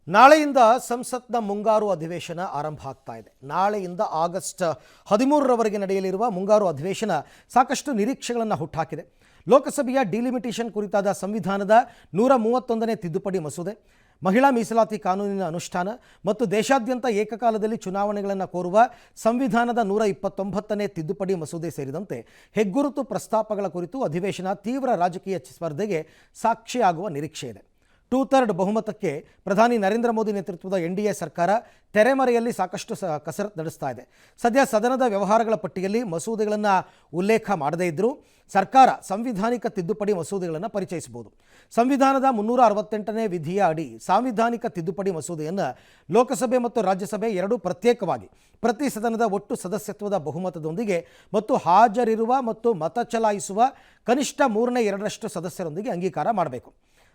ನಾಳೆಯಿಂದ ಸಂಸತ್ನ ಮುಂಗಾರು ಅಧಿವೇಶನ ಆರಂಭ ಆಗ್ತಾ ಇದೆ. ನಾಳೆಯಿಂದ ಆಗಸ್ಟ್ 13ರವರೆಗೆ ನಡೆಯಲಿರುವ ಮುಂಗಾರು ಅಧಿವೇಶನ ಸಾಕಷ್ಟು ನಿರೀಕ್ಷೆಗಳನ್ನು ಹುಟ್ಟುಹಾಕಿದೆ. ಲೋಕಸಭೆಯ ಡಿಲಿಮಿಟೇಷನ್ ಕುರಿತಾದ ಸಂವಿಧಾನದ 131ನೇ ತಿದ್ದುಪಡಿ ಮಸೂದೆ, ಮಹಿಳಾ ಮೀಸಲಾತಿ ಕಾನೂನಿನ ಅನುಷ್ಠಾನ ಮತ್ತು ದೇಶಾದ್ಯಂತ ಏಕಕಾಲದಲ್ಲಿ ಚುನಾವಣೆಗಳನ್ನು ಕೋರುವ ಸಂವಿಧಾನದ 129ನೇ ತಿದ್ದುಪಡಿ ಮಸೂದೆ ಸೇರಿದಂತೆ ಹೆಗ್ಗುರುತು ಪ್ರಸ್ತಾಪಗಳ ಕುರಿತು ಅಧಿವೇಶನ ತೀವ್ರ ರಾಜಕೀಯ ಸ್ಪರ್ಧೆಗೆ ಸಾಕ್ಷಿಯಾಗುವ ನಿರೀಕ್ಷೆ ಇದೆ. 2/3 ಬಹುಮತಕ್ಕೆ ಪ್ರಧಾನಿ ನರೇಂದ್ರ ಮೋದಿ ನೇತೃತ್ವದ NDA ಸರ್ಕಾರ ತೆರೆಮರೆಯಲ್ಲಿ ಸಾಕಷ್ಟು ಕಸರತ್ತು ನಡೆಸ್ತಾ ಇದೆ. ಸದ್ಯ ಸದನದ ವ್ಯವಹಾರಗಳ ಪಟ್ಟಿಯಲ್ಲಿ ಮಸೂದೆಗಳನ್ನು ಉಲ್ಲೇಖ ಮಾಡದೇ ಇದ್ದರೂ ಸರ್ಕಾರ ಸಂವಿಧಾನಿಕ ತಿದ್ದುಪಡಿ ಮಸೂದೆಗಳನ್ನು ಪರಿಚಯಿಸಬಹುದು. ಸಂವಿಧಾನದ 368ನೇ ವಿಧಿಯ ಅಡಿ ಸಾಂವಿಧಾನಿಕ ತಿದ್ದುಪಡಿ ಮಸೂದೆಯನ್ನು ಲೋಕಸಭೆ ಮತ್ತು ರಾಜ್ಯಸಭೆ ಎರಡೂ ಪ್ರತ್ಯೇಕವಾಗಿ ಪ್ರತಿ ಸದನದ ಒಟ್ಟು ಸದಸ್ಯತ್ವದ ಬಹುಮತದೊಂದಿಗೆ ಮತ್ತು ಹಾಜರಿರುವ ಮತ್ತು ಮತ ಚಲಾಯಿಸುವ ಕನಿಷ್ಠ 3/2 ಸದಸ್ಯರೊಂದಿಗೆ ಅಂಗೀಕಾರ ಮಾಡಬೇಕು.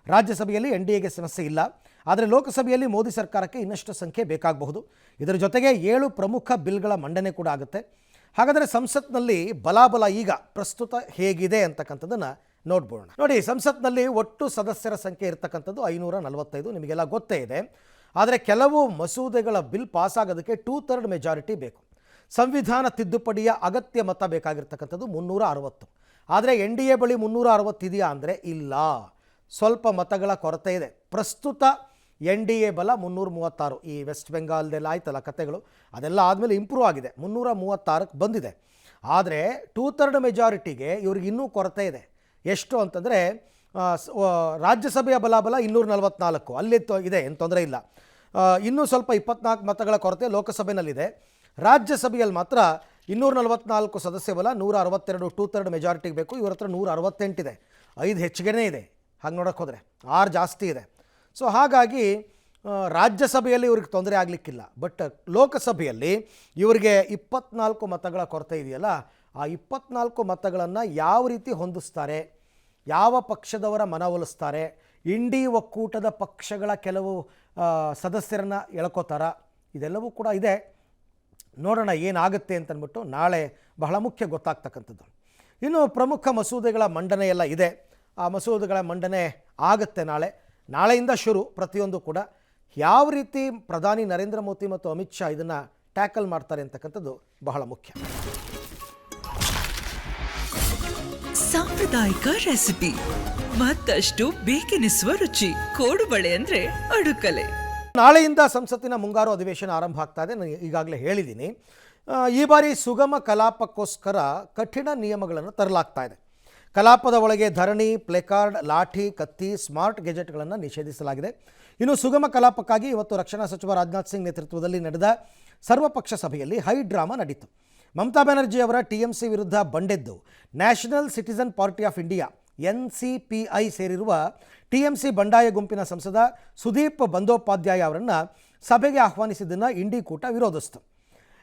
ರಾಜ್ಯಸಭೆಯಲ್ಲಿ NDAಗೆ ಸಮಸ್ಯೆ ಇಲ್ಲ, ಆದರೆ ಲೋಕಸಭೆಯಲ್ಲಿ ಮೋದಿ ಸರ್ಕಾರಕ್ಕೆ ಇನ್ನಷ್ಟು ಸಂಖ್ಯೆ ಬೇಕಾಗಬಹುದು. ಇದರ ಜೊತೆಗೆ 7 ಪ್ರಮುಖ ಬಿಲ್ಗಳ ಮಂಡನೆ ಕೂಡ ಆಗುತ್ತೆ. ಹಾಗಾದರೆ ಸಂಸತ್ನಲ್ಲಿ ಬಲಾಬಲ ಈಗ ಪ್ರಸ್ತುತ ಹೇಗಿದೆ ಅಂತಕ್ಕಂಥದ್ದನ್ನು ನೋಡ್ಬೋಣ. ನೋಡಿ, ಸಂಸತ್ನಲ್ಲಿ ಒಟ್ಟು ಸದಸ್ಯರ ಸಂಖ್ಯೆ ಇರತಕ್ಕಂಥದ್ದು 545, ನಿಮಗೆಲ್ಲ ಗೊತ್ತೇ ಇದೆ. ಆದರೆ ಕೆಲವು ಮಸೂದೆಗಳ ಬಿಲ್ ಪಾಸಾಗೋದಕ್ಕೆ 2/3 ಮೆಜಾರಿಟಿ ಬೇಕು. ಸಂವಿಧಾನ ತಿದ್ದುಪಡಿಯ ಅಗತ್ಯ ಮತ ಬೇಕಾಗಿರ್ತಕ್ಕಂಥದ್ದು 360. ಆದರೆ NDA ಬಳಿ 360 ಇದೆಯಾ ಅಂದರೆ ಇಲ್ಲ, ಸ್ವಲ್ಪ ಮತಗಳ ಕೊರತೆ ಇದೆ. ಪ್ರಸ್ತುತ NDA ಬಲ 336. ಈ ವೆಸ್ಟ್ ಬೆಂಗಾಲ್ದೆಲ್ಲ ಆಯ್ತಲ್ಲ ಕತೆಗಳು, ಅದೆಲ್ಲ ಆದಮೇಲೆ ಇಂಪ್ರೂವ್ ಆಗಿದೆ, 336ಕ್ಕೆ ಬಂದಿದೆ. ಆದರೆ 2/3 ಮೆಜಾರಿಟಿಗೆ ಇವ್ರಿಗೆ ಇನ್ನೂ ಕೊರತೆ ಇದೆ. ಎಷ್ಟು ಅಂತಂದರೆ ರಾಜ್ಯಸಭೆಯ ಬಲಾಬಲ 244, ಅಲ್ಲಿ ಇದೆ, ಏನು ತೊಂದರೆ ಇಲ್ಲ. ಇನ್ನೂ ಸ್ವಲ್ಪ 24 ಮತಗಳ ಕೊರತೆ ಲೋಕಸಭೆಯಲ್ಲಿದೆ. ರಾಜ್ಯಸಭೆಯಲ್ಲಿ ಮಾತ್ರ 244 ಸದಸ್ಯ ಬಲ, 162 2/3 ಮೆಜಾರಿಟಿಗೆ ಬೇಕು. ಇವ್ರ ಹತ್ರ 168 ಇದೆ, 5 ಹೆಚ್ಚಿಗೆನೇ ಇದೆ. ಹಾಗೆ ನೋಡೋಕ್ಕೆ ಹೋದರೆ 6 ಜಾಸ್ತಿ ಇದೆ. ಸೊ ಹಾಗಾಗಿ ರಾಜ್ಯಸಭೆಯಲ್ಲಿ ಇವ್ರಿಗೆ ತೊಂದರೆ ಆಗಲಿಕ್ಕಿಲ್ಲ. ಬಟ್ ಲೋಕಸಭೆಯಲ್ಲಿ ಇವರಿಗೆ 24 ಮತಗಳ ಕೊರತೆ ಇದೆಯಲ್ಲ, ಆ 24 ಮತಗಳನ್ನು ಯಾವ ರೀತಿ ಹೊಂದಿಸ್ತಾರೆ, ಯಾವ ಪಕ್ಷದವರ ಮನವೊಲಿಸ್ತಾರೆ, ಇಂಡಿ ಒಕ್ಕೂಟದ ಪಕ್ಷಗಳ ಕೆಲವು ಸದಸ್ಯರನ್ನು ಎಳ್ಕೋತಾರ, ಇದೆಲ್ಲವೂ ಕೂಡ ಇದೆ. ನೋಡೋಣ ಏನಾಗುತ್ತೆ ಅಂತಂದ್ಬಿಟ್ಟು. ನಾಳೆ ಬಹಳ ಮುಖ್ಯ ಗೊತ್ತಾಗ್ತಕ್ಕಂಥದ್ದು. ಇನ್ನು ಪ್ರಮುಖ ಮಸೂದೆಗಳ ಮಂಡನೆ ಎಲ್ಲ ಇದೆ. ಆ ಮಸೂದೆಗಳ ಮಂಡನೆ ಆಗುತ್ತೆ ನಾಳೆಯಿಂದ ಶುರು. ಪ್ರತಿಯೊಂದು ಕೂಡ ಯಾವ ರೀತಿ ಪ್ರಧಾನಿ ನರೇಂದ್ರ ಮೋದಿ ಮತ್ತು ಅಮಿತ್ ಶಾ ಇದನ್ನು ಟ್ಯಾಕಲ್ ಮಾಡ್ತಾರೆ ಅಂತಕ್ಕಂಥದ್ದು ಬಹಳ ಮುಖ್ಯ. ಸಾಂಪ್ರದಾಯಿಕ ರೆಸಿಪಿ, ಮತ್ತಷ್ಟು ಬೇಕೆನಿಸುವ ರುಚಿ. ಕೋಡುಬಳೆ ಅಂದರೆ ಅಡುಕಲೆ. ನಾಳೆಯಿಂದ ಸಂಸತ್ತಿನ ಮುಂಗಾರು ಅಧಿವೇಶನ ಆರಂಭ ಆಗ್ತಾ ಇದೆ. ನಾನು ಈಗಾಗಲೇ ಹೇಳಿದ್ದೀನಿ. ಈ ಬಾರಿ ಸುಗಮ ಕಲಾಪಕ್ಕೋಸ್ಕರ ಕಠಿಣ ನಿಯಮಗಳನ್ನು ತರಲಾಗ್ತಾ ಇದೆ. ಕಲಾಪದ ಒಳಗೆ ಧರಣಿ, ಪ್ಲೇಕಾರ್ಡ್, ಲಾಠಿ, ಕತ್ತಿ, ಸ್ಮಾರ್ಟ್ ಗೆಜೆಟ್ಗಳನ್ನು ನಿಷೇಧಿಸಲಾಗಿದೆ. ಇನ್ನು ಸುಗಮ ಕಲಾಪಕ್ಕಾಗಿ ಇವತ್ತು ರಕ್ಷಣಾ ಸಚಿವ ರಾಜನಾಥ್ ಸಿಂಗ್ ನೇತೃತ್ವದಲ್ಲಿ ನಡೆದ ಸರ್ವಪಕ್ಷ ಸಭೆಯಲ್ಲಿ ಹೈ ಡ್ರಾಮಾ ನಡೀತು. ಮಮತಾ ಬ್ಯಾನರ್ಜಿ ಅವರ TMC ವಿರುದ್ಧ ಬಂಡೆದ್ದು national citizen party of India NCPI ಸೇರಿರುವ TMC ಬಂಡಾಯ ಗುಂಪಿನ ಸಂಸದ ಸುದೀಪ್ ಬಂದೋಪಾಧ್ಯಾಯ ಅವರನ್ನು ಸಭೆಗೆ ಆಹ್ವಾನಿಸಿದ್ದನ್ನು ಇಂಡಿ ಕೂಟ ವಿರೋಧಿಸಿತು.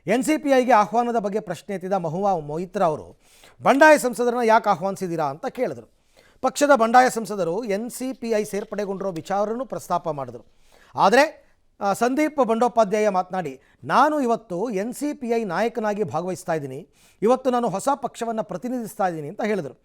NCPIಗೆ ಆಹ್ವಾನದ ಬಗ್ಗೆ ಪ್ರಶ್ನೆ ಎತ್ತಿದ ಮಹುವಾ ಮೊಯಿತ್ರಾ ಅವರು ಬಂಡಾಯ ಸಂಸದರನ್ನು ಯಾಕೆ ಆಹ್ವಾನಿಸಿದ್ದೀರಾ ಅಂತ ಕೇಳಿದರು. ಪಕ್ಷದ ಬಂಡಾಯ ಸಂಸದರು NCPI ಸೇರ್ಪಡೆಗೊಂಡಿರೋ ವಿಚಾರವನ್ನು ಪ್ರಸ್ತಾಪ ಮಾಡಿದರು. ಆದರೆ ಸಂದೀಪ್ ಬಂಡೋಪಾಧ್ಯಾಯ ಮಾತನಾಡಿ, ನಾನು ಇವತ್ತು NCPI ನಾಯಕನಾಗಿ ಭಾಗವಹಿಸ್ತಾ ಇದ್ದೀನಿ, ಇವತ್ತು ನಾನು ಹೊಸ ಪಕ್ಷವನ್ನು ಪ್ರತಿನಿಧಿಸ್ತಾ ಇದ್ದೀನಿ ಅಂತ ಹೇಳಿದರು.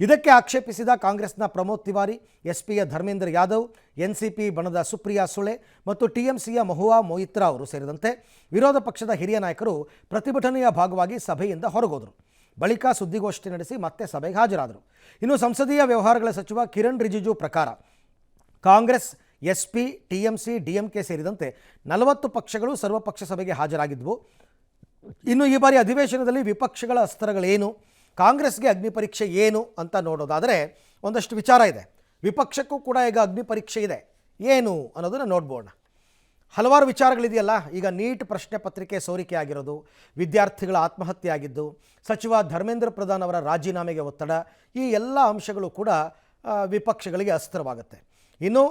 ಇದಕ್ಕೆ ಆಕ್ಷೇಪಿಸಿದ ಕಾಂಗ್ರೆಸ್ನ ಪ್ರಮೋದ್ ತಿವಾರಿ, SPಯ ಧರ್ಮೇಂದ್ರ ಯಾದವ್, NCP ಬಣದ ಸುಪ್ರಿಯಾ ಸುಳೆ ಮತ್ತು TMCಯ ಮಹುವಾ ಮೊಯಿತ್ರಾ ಅವರು ಸೇರಿದಂತೆ ವಿರೋಧ ಪಕ್ಷದ ಹಿರಿಯ ನಾಯಕರು ಪ್ರತಿಭಟನೆಯ ಭಾಗವಾಗಿ ಸಭೆಯಿಂದ ಹೊರಗೋದರು. ಬಳಿಕ ಸುದ್ದಿಗೋಷ್ಠಿ ನಡೆಸಿ ಮತ್ತೆ ಸಭೆಗೆ ಹಾಜರಾದರು. ಇನ್ನು ಸಂಸದೀಯ ವ್ಯವಹಾರಗಳ ಸಚಿವ ಕಿರಣ್ ರಿಜಿಜು ಪ್ರಕಾರ ಕಾಂಗ್ರೆಸ್, SP, TMC, DMK ಸೇರಿದಂತೆ 40 ಪಕ್ಷಗಳು ಸರ್ವಪಕ್ಷ ಸಭೆಗೆ ಹಾಜರಾಗಿದ್ವು. ಇನ್ನು ಈ ಬಾರಿ ಅಧಿವೇಶನದಲ್ಲಿ ವಿಪಕ್ಷಗಳ ಅಸ್ತ್ರಗಳೇನು, ಕಾಂಗ್ರೆಸ್ಗೆ ಅಗ್ನಿ ಪರೀಕ್ಷೆ ಏನು ಅಂತ ನೋಡೋದಾದರೆ ಒಂದಷ್ಟು ವಿಚಾರ ಇದೆ. ವಿಪಕ್ಷಕ್ಕೂ ಕೂಡ ಈಗ ಅಗ್ನಿ ಪರೀಕ್ಷೆ ಇದೆ. ಏನು ಅನ್ನೋದನ್ನು ನೋಡ್ಬೋಣ. ಹಲವಾರು ವಿಚಾರಗಳಿದೆಯಲ್ಲ. ಈಗ ನೀಟ್ ಪ್ರಶ್ನೆ ಪತ್ರಿಕೆ ಸೋರಿಕೆ ಆಗಿರೋದು, ವಿದ್ಯಾರ್ಥಿಗಳ ಆತ್ಮಹತ್ಯೆ ಆಗಿದ್ದು, ಸಚಿವ ಧರ್ಮೇಂದ್ರ ಪ್ರಧಾನ್ ಅವರ ರಾಜೀನಾಮೆಗೆ ಒತ್ತಡ, ಈ ಎಲ್ಲ ಅಂಶಗಳು ಕೂಡ ವಿಪಕ್ಷಗಳಿಗೆ ಅಸ್ತ್ರವಾಗುತ್ತೆ. ಇನ್ನು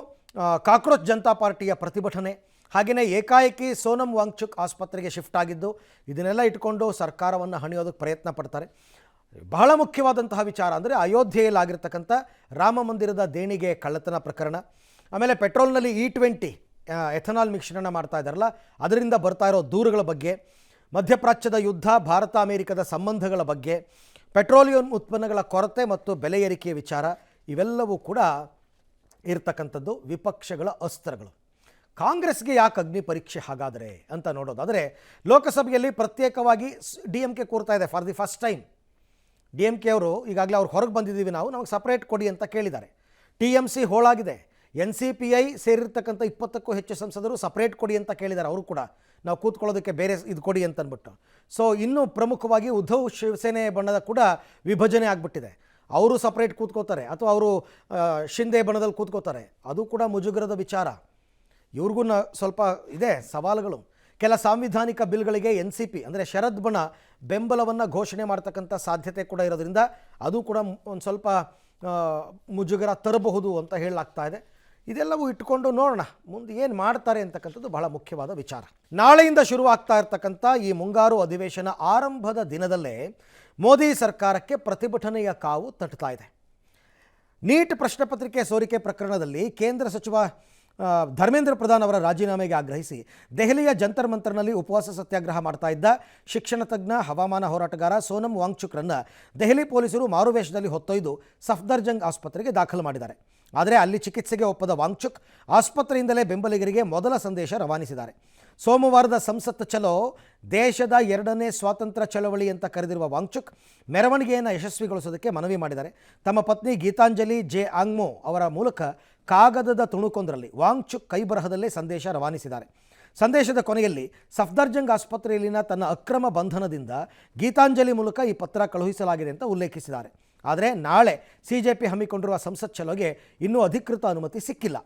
ಕಾಕ್ರೋಚ್ ಜನತಾ ಪಾರ್ಟಿಯ ಪ್ರತಿಭಟನೆ, ಹಾಗೆಯೇ ಏಕಾಏಕಿ ಸೋನಂ ವಾಂಗ್ಚುಕ್ ಆಸ್ಪತ್ರೆಗೆ ಶಿಫ್ಟ್ ಆಗಿದ್ದು, ಇದನ್ನೆಲ್ಲ ಇಟ್ಕೊಂಡು ಸರ್ಕಾರವನ್ನು ಹಣಿಯೋದಕ್ಕೆ ಪ್ರಯತ್ನ ಪಡ್ತಾರೆ. ಬಹಳ ಮುಖ್ಯವಾದಂತಹ ವಿಚಾರ ಅಂದರೆ ಅಯೋಧ್ಯೆಯಲ್ಲಾಗಿರ್ತಕ್ಕಂಥ ರಾಮ ಮಂದಿರದ ದೇಣಿಗೆ ಕಳ್ಳತನ ಪ್ರಕರಣ, ಆಮೇಲೆ ಪೆಟ್ರೋಲ್ನಲ್ಲಿ E20 ಎಥನಾಲ್ ಮಿಶ್ರಣ ಮಾಡ್ತಾ ಇದ್ದಾರಲ್ಲ, ಅದರಿಂದ ಬರ್ತಾ ಇರೋ ದೂರುಗಳ ಬಗ್ಗೆ, ಮಧ್ಯಪ್ರಾಚ್ಯದ ಯುದ್ಧ, ಭಾರತ ಅಮೆರಿಕದ ಸಂಬಂಧಗಳ ಬಗ್ಗೆ, ಪೆಟ್ರೋಲಿಯಂ ಉತ್ಪನ್ನಗಳ ಕೊರತೆ ಮತ್ತು ಬೆಲೆ ಏರಿಕೆಯ ವಿಚಾರ, ಇವೆಲ್ಲವೂ ಕೂಡ ಇರ್ತಕ್ಕಂಥದ್ದು ವಿಪಕ್ಷಗಳ ಅಸ್ತ್ರಗಳು. ಕಾಂಗ್ರೆಸ್ಗೆ ಯಾಕೆ ಅಗ್ನಿ ಪರೀಕ್ಷೆ ಹಾಗಾದರೆ ಅಂತ ನೋಡೋದಾದರೆ ಲೋಕಸಭೆಯಲ್ಲಿ ಪ್ರತ್ಯೇಕವಾಗಿ DMK ಕೂರ್ತಾ ಇದೆ for the first time. DMK ಅವರು ಈಗಾಗಲೇ ಅವ್ರು ಹೊರಗೆ ಬಂದಿದ್ದೀವಿ, ನಮಗೆ ಸಪ್ರೇಟ್ ಕೊಡಿ ಅಂತ ಕೇಳಿದ್ದಾರೆ. TMC ಹೋಳಾಗಿದೆ. NCPI ಸೇರಿರ್ತಕ್ಕಂಥ 20ಕ್ಕೂ ಹೆಚ್ಚು ಸಂಸದರು ಸಪ್ರೇಟ್ ಕೊಡಿ ಅಂತ ಕೇಳಿದ್ದಾರೆ. ಅವರು ಕೂಡ ನಾವು ಕೂತ್ಕೊಳ್ಳೋದಕ್ಕೆ ಬೇರೆ ಇದು ಕೊಡಿ ಅಂತ ಅಂದ್ಬಿಟ್ಟು. ಸೊ ಇನ್ನೂ ಪ್ರಮುಖವಾಗಿ ಉದ್ಧವ್ ಶಿವಸೇನೆ ಬಣ್ಣದ ಕೂಡ ವಿಭಜನೆ ಆಗಿಬಿಟ್ಟಿದೆ. ಅವರು ಸಪ್ರೇಟ್ ಕೂತ್ಕೋತಾರೆ ಅಥವಾ ಅವರು ಶಿಂದೆ ಬಣದಲ್ಲಿ ಕೂತ್ಕೋತಾರೆ. ಅದು ಕೂಡ ಮುಜುಗರದ ವಿಚಾರ. ಇವ್ರಿಗೂ ಸ್ವಲ್ಪ ಇದೆ ಸವಾಲುಗಳು. ಕೆಲ ಸಾಂವಿಧಾನಿಕ ಬಿಲ್ಗಳಿಗೆ NCP ಅಂದರೆ ಶರದ್ ಬಣ ಬೆಂಬಲವನ್ನು ಘೋಷಣೆ ಮಾಡ್ತಕ್ಕಂಥ ಸಾಧ್ಯತೆ ಕೂಡ ಇರೋದ್ರಿಂದ ಅದು ಕೂಡ ಒಂದು ಸ್ವಲ್ಪ ಮುಜುಗರ ತರಬಹುದು ಅಂತ ಹೇಳಲಾಗ್ತಾ ಇದೆ. ಇದೆಲ್ಲವೂ ಇಟ್ಕೊಂಡು ನೋಡೋಣ ಮುಂದೆ ಏನು ಮಾಡ್ತಾರೆ ಅಂತಕ್ಕಂಥದ್ದು ಬಹಳ ಮುಖ್ಯವಾದ ವಿಚಾರ. ನಾಳೆಯಿಂದ ಶುರುವಾಗ್ತಾ ಇರ್ತಕ್ಕಂಥ ಈ ಮುಂಗಾರು ಅಧಿವೇಶನ ಆರಂಭದ ದಿನದಲ್ಲೇ ಮೋದಿ ಸರ್ಕಾರಕ್ಕೆ ಪ್ರತಿಭಟನೆಯ ಕಾವು ತಟ್ಟುತ್ತಾ ಇದೆ. ನೀಟ್ ಪ್ರಶ್ನೆ ಪತ್ರಿಕೆ ಸೋರಿಕೆ ಪ್ರಕರಣದಲ್ಲಿ ಕೇಂದ್ರ ಸಚಿವ ಧರ್ಮೇಂದ್ರ ಪ್ರಧಾನ್ ಅವರ ರಾಜೀನಾಮೆಗೆ ಆಗ್ರಹಿಸಿ ದೆಹಲಿಯ ಜಂತರ್ ಮಂತರ್ನಲ್ಲಿ ಉಪವಾಸ ಸತ್ಯಾಗ್ರಹ ಮಾಡ್ತಾ ಇದ್ದ ಶಿಕ್ಷಣ ತಜ್ಞ ಹವಾಮಾನ ಹೋರಾಟಗಾರ ಸೋನಂ ವಾಂಗ್ಚುಕ್ರನ್ನು ದೆಹಲಿ ಪೊಲೀಸರು ಮಾರುವೇಷದಲ್ಲಿ ಹೊತ್ತೊಯ್ದು ಸಫ್ದರ್ಜಂಗ್ ಆಸ್ಪತ್ರೆಗೆ ದಾಖಲು ಮಾಡಿದ್ದಾರೆ. ಆದರೆ ಅಲ್ಲಿ ಚಿಕಿತ್ಸೆಗೆ ಒಪ್ಪದ ವಾಂಗ್ಚುಕ್ ಆಸ್ಪತ್ರೆಯಿಂದಲೇ ಬೆಂಬಲಿಗರಿಗೆ ಮೊದಲ ಸಂದೇಶ ರವಾನಿಸಿದ್ದಾರೆ. ಸೋಮವಾರದ ಸಂಸತ್ ಚಲೋ ದೇಶದ 2ನೇ ಸ್ವಾತಂತ್ರ್ಯ ಚಳವಳಿ ಅಂತ ಕರೆದಿರುವ ವಾಂಗ್ಚುಕ್ ಮೆರವಣಿಗೆಯನ್ನು ಯಶಸ್ವಿಗೊಳಿಸೋದಕ್ಕೆ ಮನವಿ ಮಾಡಿದ್ದಾರೆ. ತಮ್ಮ ಪತ್ನಿ ಗೀತಾಂಜಲಿ ಜೆ ಆಂಗ್ಮೋ ಅವರ ಮೂಲಕ ಕಾಗದದ ತುಣುಕೊಂದರಲ್ಲಿ ವಾಂಗ್ಚುಕ್ ಕೈಬರಹದಲ್ಲೇ ಸಂದೇಶ ರವಾನಿಸಿದ್ದಾರೆ. ಸಂದೇಶದ ಕೊನೆಯಲ್ಲಿ ಸಫ್ದರ್ಜಂಗ್ ಆಸ್ಪತ್ರೆಯಲ್ಲಿನ ತನ್ನ ಅಕ್ರಮ ಬಂಧನದಿಂದ ಗೀತಾಂಜಲಿ ಮೂಲಕ ಈ ಪತ್ರ ಕಳುಹಿಸಲಾಗಿದೆ ಅಂತ ಉಲ್ಲೇಖಿಸಿದ್ದಾರೆ. ಆದರೆ ನಾಳೆ CJP ಹಮ್ಮಿಕೊಂಡಿರುವ ಸಂಸತ್ ಚಲೋಗೆ ಇನ್ನೂ ಅಧಿಕೃತ ಅನುಮತಿ ಸಿಕ್ಕಿಲ್ಲ.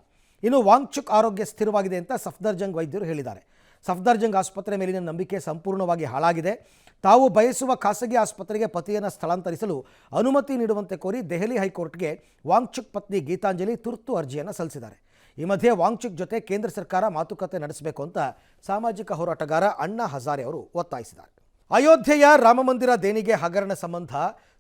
ಇನ್ನು ವಾಂಗ್ಚುಕ್ ಆರೋಗ್ಯ ಸ್ಥಿರವಾಗಿದೆ ಅಂತ ಸಫ್ದರ್ಜಂಗ್ ವೈದ್ಯರು ಹೇಳಿದ್ದಾರೆ. ಸಫ್ದರ್ಜಂಗ್ ಆಸ್ಪತ್ರೆ ಮೇಲಿನ ನಂಬಿಕೆ ಸಂಪೂರ್ಣವಾಗಿ ಹಾಳಾಗಿದೆ. ತಾವು ಬಯಸುವ ಖಾಸಗಿ ಆಸ್ಪತ್ರೆಗೆ ಪತಿಯನ್ನು ಸ್ಥಳಾಂತರಿಸಲು ಅನುಮತಿ ನೀಡುವಂತೆ ಕೋರಿ ದೆಹಲಿ ಹೈಕೋರ್ಟ್ಗೆ ವಾಂಗ್ಚುಕ್ ಪತ್ನಿ ಗೀತಾಂಜಲಿ ತುರ್ತು ಅರ್ಜಿಯನ್ನು ಸಲ್ಲಿಸಿದ್ದಾರೆ. ಈ ಮಧ್ಯೆ ವಾಂಗ್ಚುಕ್ ಜೊತೆ ಕೇಂದ್ರ ಸರ್ಕಾರ ಮಾತುಕತೆ ನಡೆಸಬೇಕು ಅಂತ ಸಾಮಾಜಿಕ ಹೋರಾಟಗಾರ ಅಣ್ಣಾ ಹಜಾರೆ ಅವರು ಒತ್ತಾಯಿಸಿದ್ದಾರೆ. ಅಯೋಧ್ಯೆಯ ರಾಮಮಂದಿರ ದೇಣಿಗೆ ಹಗರಣ ಸಂಬಂಧ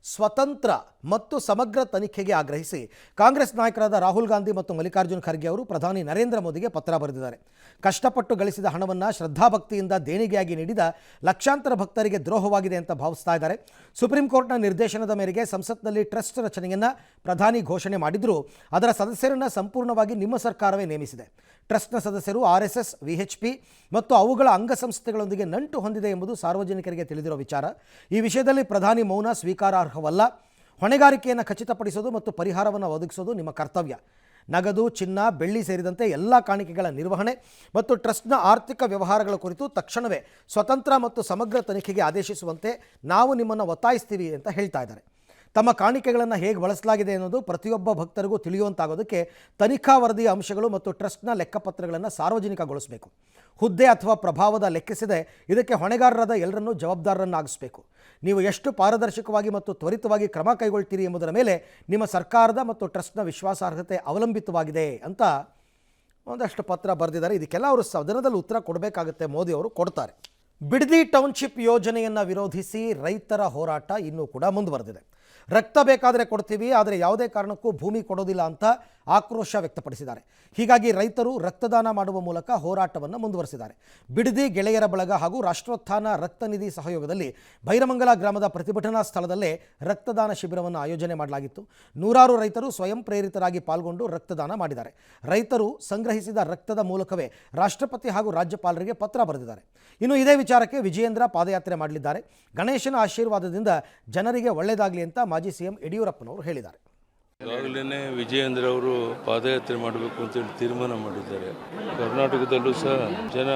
ಸ್ವತಂತ್ರ ಮತ್ತು ಸಮಗ್ರ ತನಿಖೆಗೆ ಆಗ್ರಹಿಸಿ ಕಾಂಗ್ರೆಸ್ ನಾಯಕರಾದ ರಾಹುಲ್ ಗಾಂಧಿ ಮತ್ತು ಮಲ್ಲಿಕಾರ್ಜುನ್ ಖರ್ಗೆ ಅವರು ಪ್ರಧಾನಿ ನರೇಂದ್ರ ಮೋದಿಗೆ ಪತ್ರ ಬರೆದಿದ್ದಾರೆ. ಕಷ್ಟಪಟ್ಟು ಗಳಿಸಿದ ಹಣವನ್ನು ಶ್ರದ್ಧಾಭಕ್ತಿಯಿಂದ ದೇಣಿಗೆಯಾಗಿ ನೀಡಿದ ಲಕ್ಷಾಂತರ ಭಕ್ತರಿಗೆ ದ್ರೋಹವಾಗಿದೆ ಅಂತ ಭಾವಿಸ್ತಾ ಇದ್ದಾರೆ. ಸುಪ್ರೀಂ ಕೋರ್ಟ್ನ ನಿರ್ದೇಶನದ ಮೇರೆಗೆ ಸಂಸತ್ನಲ್ಲಿ ಟ್ರಸ್ಟ್ ರಚನೆಯನ್ನು ಪ್ರಧಾನಿ ಘೋಷಣೆ ಮಾಡಿದರೂ ಅದರ ಸದಸ್ಯರನ್ನು ಸಂಪೂರ್ಣವಾಗಿ ನಿಮ್ಮ ಸರ್ಕಾರವೇ ನೇಮಿಸಿದೆ. ಟ್ರಸ್ಟ್ನ ಸದಸ್ಯರು RSS, VHP ಮತ್ತು ಅವುಗಳ ಅಂಗಸಂಸ್ಥೆಗಳೊಂದಿಗೆ ನಂಟು ಹೊಂದಿದೆ ಎಂಬುದು ಸಾರ್ವಜನಿಕರಿಗೆ ತಿಳಿದಿರೋ ವಿಚಾರ. ಈ ವಿಷಯದಲ್ಲಿ ಪ್ರಧಾನಿ ಮೌನ ಸ್ವೀಕಾರಾರ್ಹವಲ್ಲ. ಹೊಣೆಗಾರಿಕೆಯನ್ನು ಖಚಿತಪಡಿಸೋದು ಮತ್ತು ಪರಿಹಾರವನ್ನು ಒದಗಿಸೋದು ನಿಮ್ಮ ಕರ್ತವ್ಯ. ನಗದು, ಚಿನ್ನ, ಬೆಳ್ಳಿ ಸೇರಿದಂತೆ ಎಲ್ಲ ಕಾಣಿಕೆಗಳ ನಿರ್ವಹಣೆ ಮತ್ತು ಟ್ರಸ್ಟ್ನ ಆರ್ಥಿಕ ವ್ಯವಹಾರಗಳ ಕುರಿತು ತಕ್ಷಣವೇ ಸ್ವತಂತ್ರ ಮತ್ತು ಸಮಗ್ರ ತನಿಖೆಗೆ ಆದೇಶಿಸುವಂತೆ ನಾವು ನಿಮ್ಮನ್ನು ಒತ್ತಾಯಿಸ್ತೀವಿ ಅಂತ ಹೇಳ್ತಾ ಇದ್ದಾರೆ. ತಮ್ಮ ಕಾಣಿಕೆಗಳನ್ನು ಹೇಗೆ ಬಳಸಲಾಗಿದೆ ಅನ್ನೋದು ಪ್ರತಿಯೊಬ್ಬ ಭಕ್ತರಿಗೂ ತಿಳಿಯುವಂತಾಗೋದಕ್ಕೆ ತನಿಖಾ ವರದಿಯ ಅಂಶಗಳು ಮತ್ತು ಟ್ರಸ್ಟ್ನ ಲೆಕ್ಕಪತ್ರಗಳನ್ನು ಸಾರ್ವಜನಿಕಗೊಳಿಸಬೇಕು. ಹುದ್ದೆ ಅಥವಾ ಪ್ರಭಾವದ ಲೆಕ್ಕಿಸದೆ ಇದಕ್ಕೆ ಹೊಣೆಗಾರರಾದ ಎಲ್ಲರನ್ನೂ ಜವಾಬ್ದಾರರನ್ನಾಗಿಸಬೇಕು. ನೀವು ಎಷ್ಟು ಪಾರದರ್ಶಕವಾಗಿ ಮತ್ತು ತ್ವರಿತವಾಗಿ ಕ್ರಮ ಕೈಗೊಳ್ತೀರಿ ಎಂಬುದರ ಮೇಲೆ ನಿಮ್ಮ ಸರ್ಕಾರದ ಮತ್ತು ಟ್ರಸ್ಟ್ನ ವಿಶ್ವಾಸಾರ್ಹತೆ ಅವಲಂಬಿತವಾಗಿದೆ ಅಂತ ಒಂದಷ್ಟು ಪತ್ರ ಬರೆದಿದ್ದಾರೆ. ಇದಕ್ಕೆಲ್ಲ ಅವರು ಸದನದಲ್ಲಿ ಉತ್ತರ ಕೊಡಬೇಕಾಗುತ್ತೆ. ಮೋದಿ ಅವರು ಕೊಡ್ತಾರೆ. ಬಿಡದಿ ಟೌನ್ಶಿಪ್ ಯೋಜನೆಯನ್ನು ವಿರೋಧಿಸಿ ರೈತರ ಹೋರಾಟ ಇನ್ನೂ ಕೂಡ ಮುಂದುವರೆದಿದೆ. ರಕ್ತ ಬೇಕಾದರೆ ಕೊಡ್ತೀವಿ, ಆದರೆ ಯಾವುದೇ ಕಾರಣಕ್ಕೂ ಭೂಮಿ ಕೊಡೋದಿಲ್ಲ ಅಂತ ಆಕ್ರೋಶ ವ್ಯಕ್ತಪಡಿಸಿದ್ದಾರೆ. ಹೀಗಾಗಿ ರೈತರು ರಕ್ತದಾನ ಮಾಡುವ ಮೂಲಕ ಹೋರಾಟವನ್ನು ಮುಂದುವರೆಸಿದ್ದಾರೆ. ಬಿಡದಿ ಗೆಳೆಯರ ಬಳಗ ಹಾಗೂ ರಾಷ್ಟ್ರೋತ್ಥಾನ ರಕ್ತ ನಿಧಿ ಸಹಯೋಗದಲ್ಲಿ ಭೈರಮಂಗಲ ಗ್ರಾಮದ ಪ್ರತಿಭಟನಾ ಸ್ಥಳದಲ್ಲೇ ರಕ್ತದಾನ ಶಿಬಿರವನ್ನು ಆಯೋಜನೆ ಮಾಡಲಾಗಿತ್ತು. ನೂರಾರು ರೈತರು ಸ್ವಯಂ ಪ್ರೇರಿತರಾಗಿ ಪಾಲ್ಗೊಂಡು ರಕ್ತದಾನ ಮಾಡಿದ್ದಾರೆ. ರೈತರು ಸಂಗ್ರಹಿಸಿದ ರಕ್ತದ ಮೂಲಕವೇ ರಾಷ್ಟ್ರಪತಿ ಹಾಗೂ ರಾಜ್ಯಪಾಲರಿಗೆ ಪತ್ರ ಬರೆದಿದ್ದಾರೆ. ಇನ್ನು ಇದೇ ವಿಚಾರಕ್ಕೆ ವಿಜಯೇಂದ್ರ ಪಾದಯಾತ್ರೆ ಮಾಡಲಿದ್ದಾರೆ. ಗಣೇಶನ ಆಶೀರ್ವಾದದಿಂದ ಜನರಿಗೆ ಒಳ್ಳೆಯದಾಗಲಿ ಅಂತ ಮಾಜಿ CM ಯಡಿಯೂರಪ್ಪನವರು ಹೇಳಿದ್ದಾರೆ. ಈಗಾಗಲೇ ವಿಜಯೇಂದ್ರ ಅವರು ಪಾದಯಾತ್ರೆ ಮಾಡಬೇಕು ಅಂತೇಳಿ ತೀರ್ಮಾನ ಮಾಡಿದ್ದಾರೆ. ಕರ್ನಾಟಕದಲ್ಲೂ ಸಹ ಜನ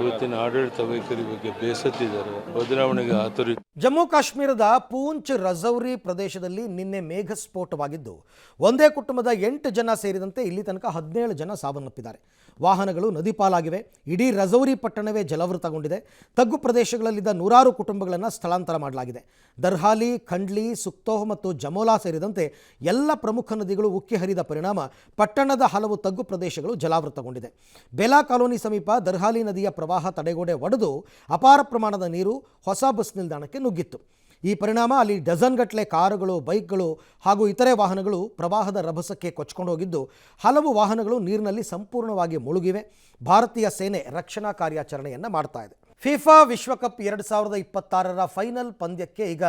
ಇವತ್ತಿನ ಆಡಳಿತ ವೈಖರಿ ಬಗ್ಗೆ ಬೇಸತ್ತಿದ್ದಾರೆ. ಬದಲಾವಣೆಗೆ ಆತುರ. ಜಮ್ಮು ಕಾಶ್ಮೀರದ ಪೂಂಚ್ ರಜೌರಿ ಪ್ರದೇಶದಲ್ಲಿ ನಿನ್ನೆ ಮೇಘಸ್ಫೋಟವಾಗಿದ್ದು ಒಂದೇ ಕುಟುಂಬದ 8 ಜನ ಸೇರಿದಂತೆ ಇಲ್ಲಿ ತನಕ 17 ಜನ ಸಾವನ್ನಪ್ಪಿದ್ದಾರೆ. ವಾಹನಗಳು ನದಿ ಪಾಲಾಗಿವೆ. ಇಡೀ ರಜೌರಿ ಪಟ್ಟಣವೇ ಜಲಾವೃತಗೊಂಡಿದೆ. ತಗ್ಗು ಪ್ರದೇಶಗಳಲ್ಲಿದ್ದ ನೂರಾರು ಕುಟುಂಬಗಳನ್ನು ಸ್ಥಳಾಂತರ ಮಾಡಲಾಗಿದೆ. ದರ್ಹಾಲಿ, ಖಂಡ್ಲಿ, ಸುಕ್ತೋಹ್ ಮತ್ತು ಜಮೋಲಾ ಸೇರಿದಂತೆ ಎಲ್ಲ ಪ್ರಮುಖ ನದಿಗಳು ಉಕ್ಕಿ ಹರಿದ ಪರಿಣಾಮ ಪಟ್ಟಣದ ಹಲವು ತಗ್ಗು ಪ್ರದೇಶಗಳು ಜಲಾವೃತಗೊಂಡಿದೆ. ಬೇಲಾ ಕಾಲೋನಿ ಸಮೀಪ ದರ್ಹಾಲಿ ನದಿಯ ಪ್ರವಾಹ ತಡೆಗೋಡೆ ಒಡೆದು ಅಪಾರ ಪ್ರಮಾಣದ ನೀರು ಹೊಸ ಬಸ್ ನಿಲ್ದಾಣಕ್ಕೆ ನುಗ್ಗಿತ್ತು. ಈ ಪರಿಣಾಮ ಅಲ್ಲಿ ಡಜನ್ಗಟ್ಟಲೆ ಕಾರುಗಳು, ಬೈಕ್ಗಳು ಹಾಗೂ ಇತರೆ ವಾಹನಗಳು ಪ್ರವಾಹದ ರಭಸಕ್ಕೆ ಕೊಚ್ಕೊಂಡು ಹೋಗಿದ್ದು ಹಲವು ವಾಹನಗಳು ನೀರಿನಲ್ಲಿ ಸಂಪೂರ್ಣವಾಗಿ ಮುಳುಗಿವೆ. ಭಾರತೀಯ ಸೇನೆ ರಕ್ಷಣಾ ಕಾರ್ಯಾಚರಣೆಯನ್ನು ಮಾಡ್ತಾ ಇದೆ. ಫಿಫಾ ವಿಶ್ವಕಪ್ 2026ರ ಫೈನಲ್ ಪಂದ್ಯಕ್ಕೆ ಈಗ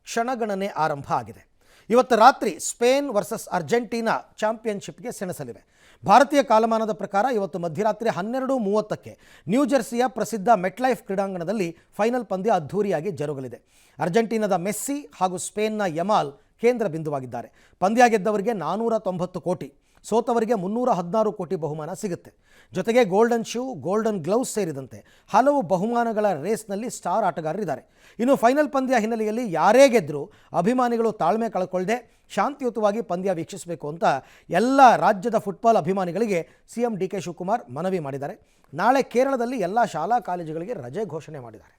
ಕ್ಷಣಗಣನೆ ಆರಂಭ ಆಗಿದೆ. ಇವತ್ತು ರಾತ್ರಿ ಸ್ಪೇನ್ ವರ್ಸಸ್ ಅರ್ಜೆಂಟೀನಾ ಚಾಂಪಿಯನ್ಶಿಪ್ಗೆ ಸೆಣಸಲಿವೆ. ಭಾರತೀಯ ಕಾಲಮಾನದ ಪ್ರಕಾರ ಇವತ್ತು ಮಧ್ಯರಾತ್ರಿ 12:30ಕ್ಕೆ ನ್ಯೂಜೆರ್ಸಿಯ ಪ್ರಸಿದ್ಧ ಮೆಟ್ಲೈಫ್ ಕ್ರೀಡಾಂಗಣದಲ್ಲಿ ಫೈನಲ್ ಪಂದ್ಯ ಅದ್ಧೂರಿಯಾಗಿ ಜರುಗಲಿದೆ. ಅರ್ಜೆಂಟೀನಾದ ಮೆಸ್ಸಿ ಹಾಗೂ ಸ್ಪೇನ್ನ ಯಮಾಲ್ ಕೇಂದ್ರ ಬಿಂದುವಾಗಿದ್ದಾರೆ. ಪಂದ್ಯ ಗೆದ್ದವರಿಗೆ 490 ಕೋಟಿ, ಸೋತವರಿಗೆ 316 ಕೋಟಿ ಬಹುಮಾನ ಸಿಗುತ್ತೆ. ಜೊತೆಗೆ ಗೋಲ್ಡನ್ ಶೂ, ಗೋಲ್ಡನ್ ಗ್ಲೌಸ್ ಸೇರಿದಂತೆ ಹಲವು ಬಹುಮಾನಗಳ ರೇಸ್ನಲ್ಲಿ ಸ್ಟಾರ್ ಆಟಗಾರರಿದ್ದಾರೆ. ಇನ್ನು ಫೈನಲ್ ಪಂದ್ಯ ಹಿನ್ನೆಲೆಯಲ್ಲಿ ಯಾರೇ ಗೆದ್ದರೂ ಅಭಿಮಾನಿಗಳು ತಾಳ್ಮೆ ಕಳ್ಕೊಳ್ಳದೆ ಶಾಂತಿಯುತವಾಗಿ ಪಂದ್ಯ ವೀಕ್ಷಿಸಬೇಕು ಅಂತ ಎಲ್ಲ ರಾಜ್ಯದ ಫುಟ್ಬಾಲ್ ಅಭಿಮಾನಿಗಳಿಗೆ ಸಿಎಂ ಡಿ ಕೆ ಶಿವಕುಮಾರ್ ಮನವಿ ಮಾಡಿದ್ದಾರೆ. ನಾಳೆ ಕೇರಳದಲ್ಲಿ ಎಲ್ಲ ಶಾಲಾ ಕಾಲೇಜುಗಳಿಗೆ ರಜೆ ಘೋಷಣೆ ಮಾಡಿದ್ದಾರೆ.